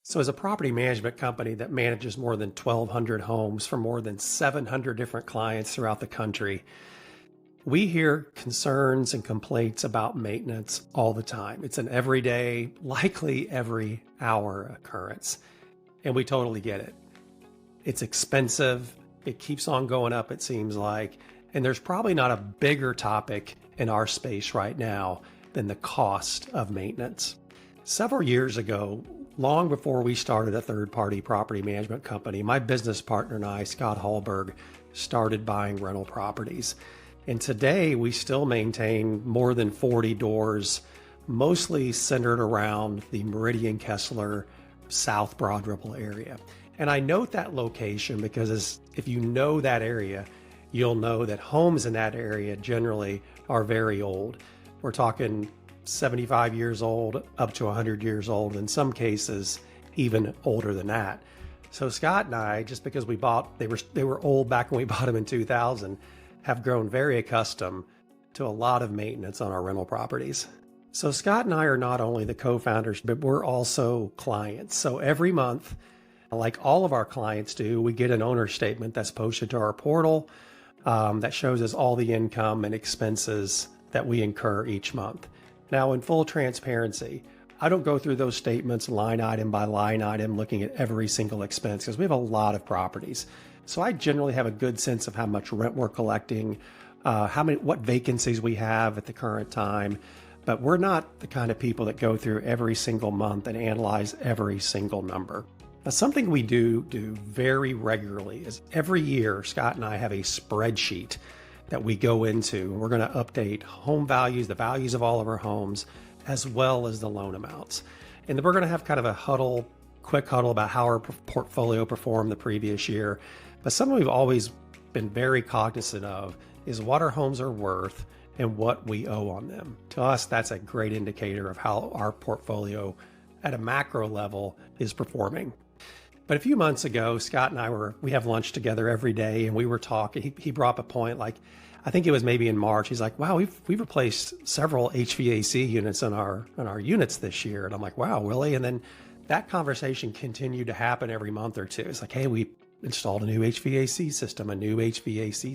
So, as a property management company that manages more than 1,200 homes for more than 700 different clients throughout the country, we hear concerns and complaints about maintenance all the time. It's an everyday, likely every hour occurrence. And we totally get it. It's expensive. It keeps on going up, it seems like. And there's probably not a bigger topic in our space right now than the cost of maintenance. Several years ago, long before we started a third-party property management company, my business partner and I, Scott Hallberg, started buying rental properties. And today we still maintain more than 40 doors, mostly centered around the Meridian Kessler, South Broad Ripple area. And I note that location because if you know that area, you'll know that homes in that area generally are very old. We're talking 75 years old up to 100 years old, in some cases even older than that. So Scott and I, just because they were old back when we bought them in 2000, have grown very accustomed to a lot of maintenance on our rental properties. So Scott and I are not only the co-founders, but we're also clients. So every month, like all of our clients do, we get an owner statement that's posted to our portal that shows us all the income and expenses that we incur each month. Now, in full transparency, I don't go through those statements line item by line item looking at every single expense because we have a lot of properties. So I generally have a good sense of how much rent we're collecting, what vacancies we have at the current time. But we're not the kind of people that go through every single month and analyze every single number. Now, something we do very regularly is every year, Scott and I have a spreadsheet that we go into. We're going to update home values, the values of all of our homes, as well as the loan amounts. And then we're going to have kind of a quick huddle about how our portfolio performed the previous year. But something we've always been very cognizant of is what our homes are worth and what we owe on them. To us, that's a great indicator of how our portfolio at a macro level is performing. But a few months ago, Scott and I we have lunch together every day, and we were talking. He brought up a point, like, I think it was maybe in March. He's like, wow, we've replaced several HVAC units in our units this year. And I'm like, wow, really? And then that conversation continued to happen every month or two. It's like, hey, we installed a new HVAC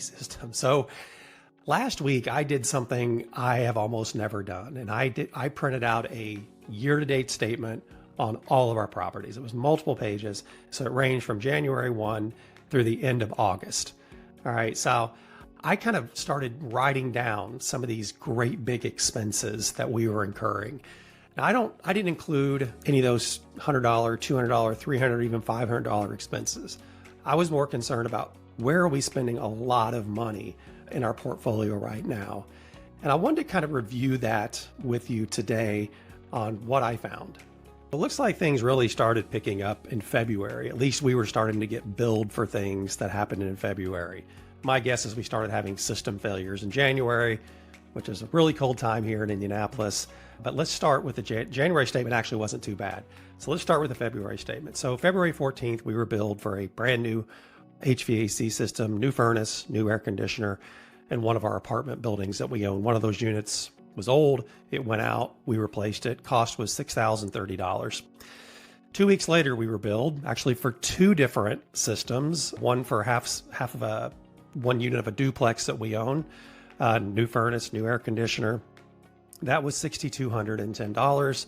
system. So last week I did something I have almost never done. And I printed out a year-to-date statement on all of our properties. It was multiple pages. So it ranged from January 1 through the end of August. All right. So I kind of started writing down some of these great big expenses that we were incurring. Now, I didn't include any of those $100, $200, $300, even $500 expenses. I was more concerned about where are we spending a lot of money in our portfolio right now. And I wanted to kind of review that with you today on what I found. It looks like things really started picking up in February. At least we were starting to get billed for things that happened in February. My guess is we started having system failures in January, which is a really cold time here in Indianapolis. But let's start with the January statement. Actually wasn't too bad. So let's start with the February statement. So February 14th, we were billed for a brand new HVAC system, new furnace, new air conditioner, in one of our apartment buildings that we own. One of those units was old. It went out. We replaced it. Cost was $6,030. 2 weeks later, we were billed actually for two different systems, one for one unit of a duplex that we own, new furnace, new air conditioner. That was $6,210.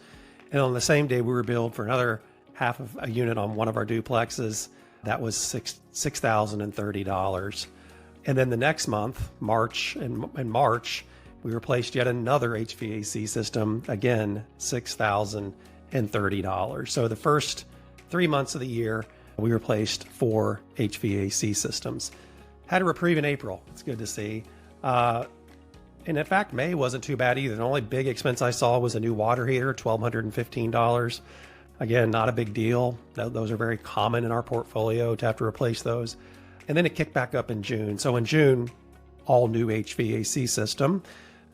And on the same day, we were billed for another half of a unit on one of our duplexes. That was $6,030. And then the next month, March, we replaced yet another HVAC system, again, $6,030. So the first 3 months of the year, we replaced 4 HVAC systems. Had a reprieve in April. It's good to see. And in fact, May wasn't too bad either. The only big expense I saw was a new water heater, $1,215. Again, not a big deal. Those are very common in our portfolio to have to replace those. And then it kicked back up in June. So in June, all new HVAC system,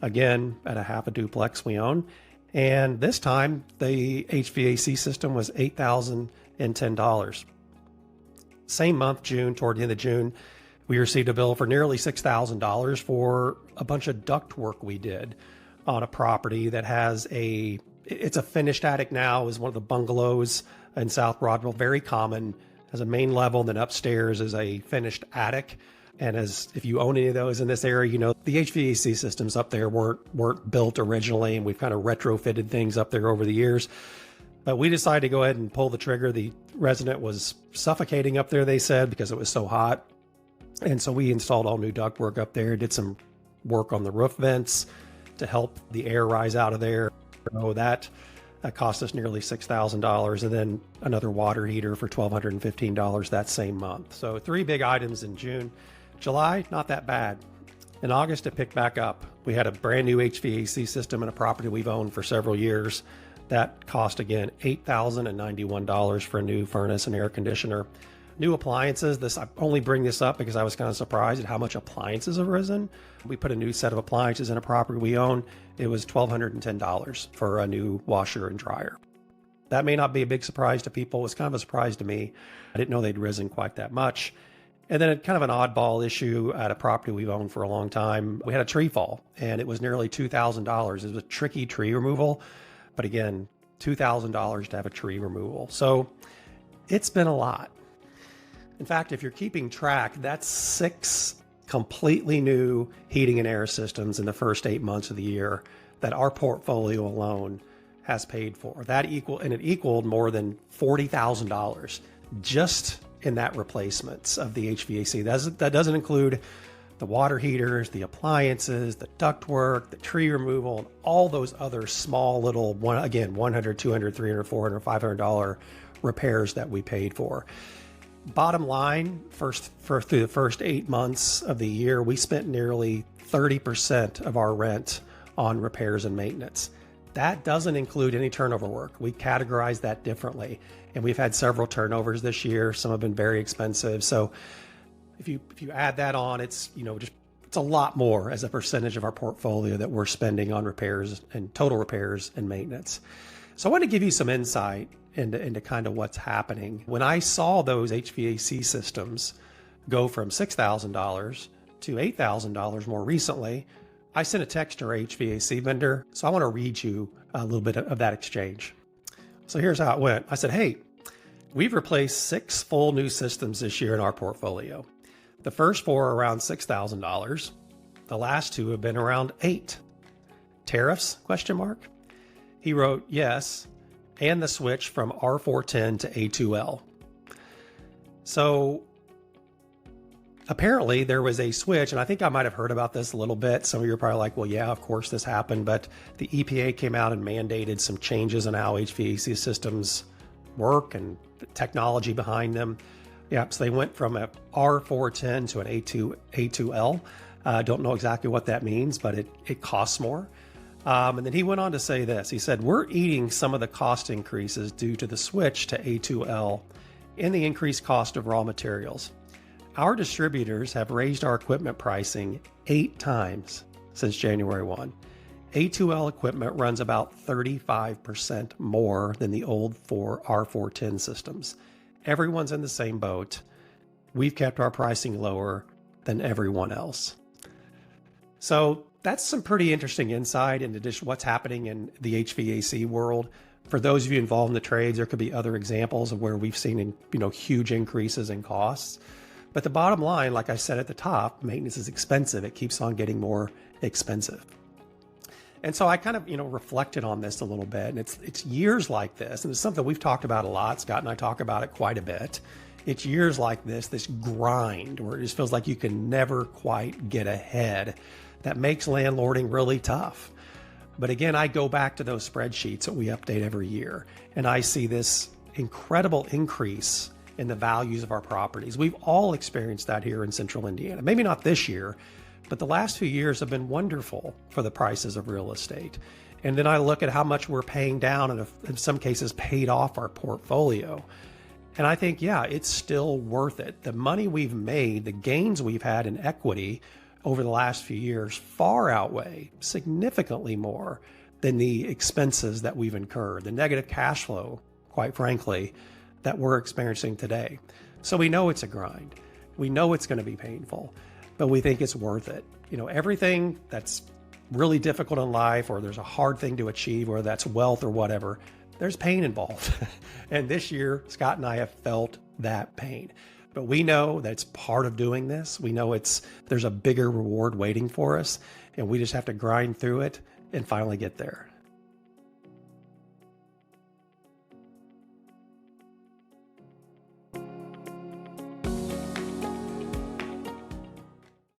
again, at a half a duplex we own. And this time, the HVAC system was $8,010. Same month, June, toward the end of June, we received a bill for nearly $6,000 for a bunch of duct work we did on a property that has it's a finished attic now, is one of the bungalows in South Broadville, very common. Has a main level, and then upstairs is a finished attic. And as if you own any of those in this area, you know, the HVAC systems up there weren't built originally, and we've kind of retrofitted things up there over the years. But we decided to go ahead and pull the trigger. The resident was suffocating up there, they said, because it was so hot. And so we installed all new ductwork up there, did some work on the roof vents to help the air rise out of there. So that cost us nearly $6,000, and then another water heater for $1,215 that same month. So 3 big items in June. July, not that bad. In August, it picked back up. We had a brand new HVAC system in a property we've owned for several years. That cost, again, $8,091 for a new furnace and air conditioner. New appliances. I only bring this up because I was kind of surprised at how much appliances have risen. We put a new set of appliances in a property we own. It was $1,210 for a new washer and dryer. That may not be a big surprise to people. It was kind of a surprise to me. I didn't know they'd risen quite that much. And then kind of an oddball issue at a property we've owned for a long time. We had a tree fall, and it was nearly $2,000. It was a tricky tree removal, but again, $2,000 to have a tree removal. So it's been a lot. In fact, if you're keeping track, that's 6 completely new heating and air systems in the first 8 months of the year that our portfolio alone has paid for. It equaled more than $40,000 just in that replacements of the HVAC. That doesn't include the water heaters, the appliances, the ductwork, the tree removal, and all those other small little, $100, $200, $300, $400, $500 repairs that we paid for. Bottom line, through the first 8 months of the year, we spent nearly 30% of our rent on repairs and maintenance. That doesn't include any turnover work. We categorize that differently. And we've had several turnovers this year. Some have been very expensive. So if you add that on, it's a lot more as a percentage of our portfolio that we're spending on repairs and total repairs and maintenance. So I want to give you some insight into kind of what's happening. When I saw those HVAC systems go from $6,000 to $8,000 more recently, I sent a text to our HVAC vendor. So I want to read you a little bit of that exchange. So here's how it went. I said, hey, we've replaced 6 full new systems this year in our portfolio. The first 4 are around $6,000. The last 2 have been around $8,000. Tariffs? ? He wrote, yes, and the switch from R410 to A2L. So apparently there was a switch, and I think I might have heard about this a little bit. Some of you are probably like, well, yeah, of course this happened, but the EPA came out and mandated some changes in how HVAC systems work and the technology behind them. Yeah, so they went from a R410 to an A2L. Don't know exactly what that means, but it costs more. And then he went on to say this. He said, we're eating some of the cost increases due to the switch to A2L and the increased cost of raw materials. Our distributors have raised our equipment pricing 8 times since January 1. A2L equipment runs about 35% more than the old R410 systems. Everyone's in the same boat. We've kept our pricing lower than everyone else. So that's some pretty interesting insight into what's happening in the HVAC world. For those of you involved in the trades, there could be other examples of where we've seen huge increases in costs. But the bottom line, like I said at the top, maintenance is expensive. It keeps on getting more expensive. And so I kind of, reflected on this a little bit, and it's years like this, and it's something we've talked about a lot. Scott and I talk about it quite a bit. It's years like this grind where it just feels like you can never quite get ahead. That makes landlording really tough. But again, I go back to those spreadsheets that we update every year, and I see this incredible increase in the values of our properties. We've all experienced that here in Central Indiana. Maybe not this year, but the last few years have been wonderful for the prices of real estate. And then I look at how much we're paying down and in some cases paid off our portfolio. And I think, yeah, it's still worth it. The money we've made, the gains we've had in equity over the last few years far outweigh significantly more than the expenses that we've incurred, the negative cash flow, quite frankly, that we're experiencing today. So we know it's a grind. We know it's going to be painful, but we think it's worth it. Everything that's really difficult in life, or there's a hard thing to achieve, whether that's wealth or whatever, there's pain involved. And this year, Scott and I have felt that pain. But we know that's part of doing this. We know there's a bigger reward waiting for us, and we just have to grind through it and finally get there.